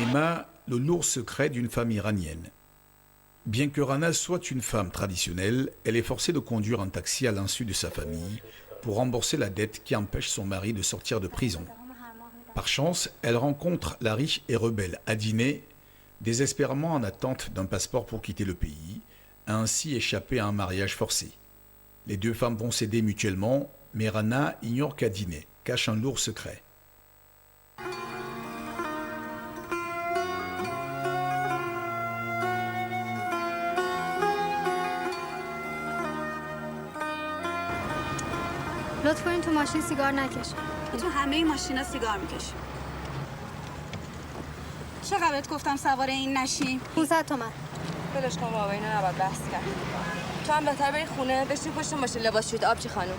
cinéma, le lourd secret d'une femme iranienne. Bien que Rana soit une femme traditionnelle, elle est forcée de conduire un taxi à l'insu de sa famille pour rembourser la dette qui empêche son mari de sortir de prison. Par chance, elle rencontre la riche et rebelle Adine, désespérément en attente d'un passeport pour quitter le pays, a ainsi échappé à un mariage forcé. Les deux femmes vont s'aider mutuellement, mais Rana ignore qu'Adine cache un lourd secret. لطف کنین تو ماشین سیگار نکشین. تو همه ماشینا سیگار میکشیم. چقدرت گفتم سوار این نشیم؟ 500 تومن. بلش کن بابا، اینو نباید بحث کرد. تو هم بهتر بری خونه بشین پشت ماشین لباس شویت آبچی خانم.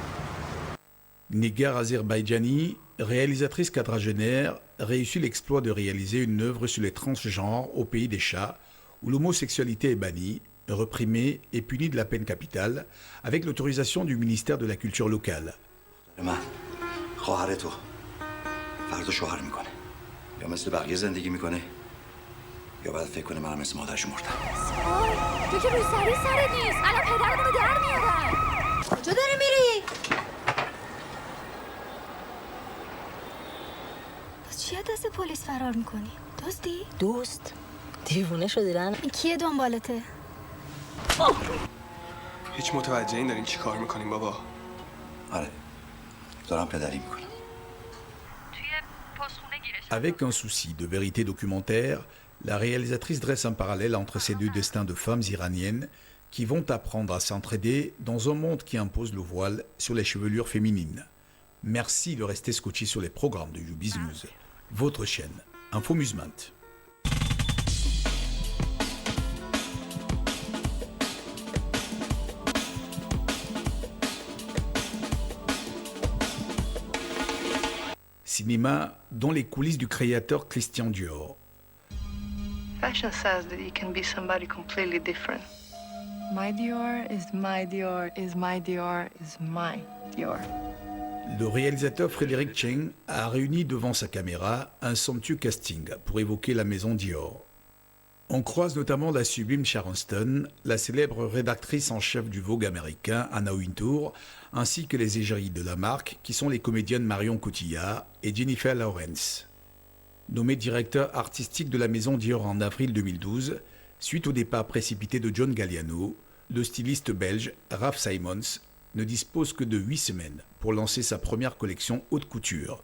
Negar Azerbaïdjani, réalisatrice quadragénaire, réussit l'exploit de réaliser une œuvre sur les transgenres au pays des chats, où l'homosexualité est bannie, reprimée et punie de la peine capitale, avec l'autorisation du ministère de la Culture locale. من خواهر تو فردا شوهر میکنه یا مثل بقیه زندگی میکنه یا باید فکر کنه منم مثل مادرش مردم. تو که روی سرت نیست. الان پدرمونو در میارن. کجا داری میری؟ باز چی دست پلیس فرار میکنی؟ دوستی؟ دوست؟ دیوونه شدی رن؟ این کیه دنبالته؟ هیچ متوجه این دارین چی کار میکنیم بابا؟ آره دارم پدری میکنم. Avec un souci de vérité documentaire, la réalisatrice dresse un parallèle entre ces deux destins de femmes iraniennes qui vont apprendre à s'entraider dans un monde qui impose le voile sur les chevelures féminines. Merci de rester scotché sur les programmes de YouBiz News, votre chaîne Infomusement. Cinéma dans les coulisses du créateur Christian Dior. Fashion says that you can be somebody completely different. My Dior is my Dior is my Dior is my Dior. Le réalisateur Frédéric Cheng a réuni devant sa caméra un somptueux casting pour évoquer la maison Dior. On croise notamment la sublime Sharon Stone, la célèbre rédactrice en chef du Vogue américain Anna Wintour, ainsi que les égéries de la marque qui sont les comédiennes Marion Cotillard et Jennifer Lawrence. Nommé directeur artistique de la maison Dior en avril 2012, suite au départ précipité de John Galliano, le styliste belge Raf Simons ne dispose que de 8 semaines pour lancer sa première collection haute couture.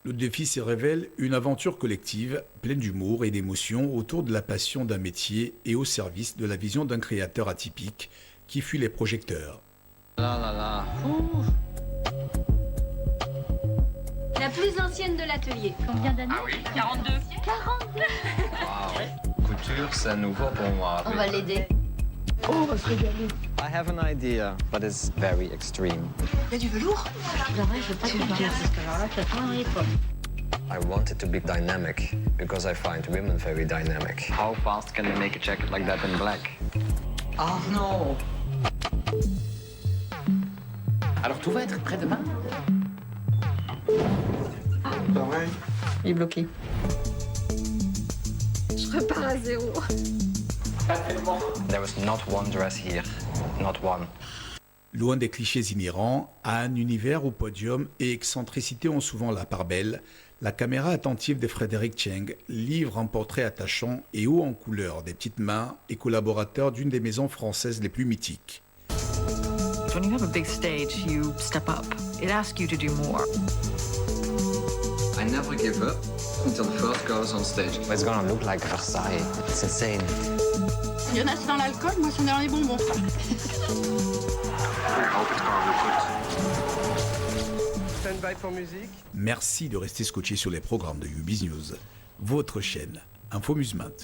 Le défi se révèle une aventure collective pleine d'humour et d'émotion autour de la passion d'un métier et au service de la vision d'un créateur atypique qui fuit les projecteurs. La plus ancienne de l'atelier. Combien d'années? Ah oui, 42. 42. Wow. Couture, c'est nouveau pour moi. On va l'aider. Oh, on va se régaler. I have an idea, but it's very extreme. Il y a du velours? Je veux pas te dire parce que alors là, ça prendrait pas. I want it to be dynamic because I find women very dynamic. How fast can you make a jacket like that in black? Oh non. Alors tout va être prêt demain? Il est bloqué. Je repars à zéro. There was not one dress here, not one. Loin des clichés inhérents, à un univers où podium et excentricité ont souvent la part belle, la caméra attentive de Frédéric Cheng livre un portrait attachant et haut en couleur des petites mains et collaborateurs d'une des maisons françaises les plus mythiques. When you have a big stage, you step up. It asks you to do more. I never give up until the first girl is on stage. It's gonna look like Versailles. It's insane. Il y en a c'est dans l'alcool, moi c'est dans les bonbons. Stand-by pour musique. Merci de rester scotché sur les programmes de YouBiz News, votre chaîne Infomusement.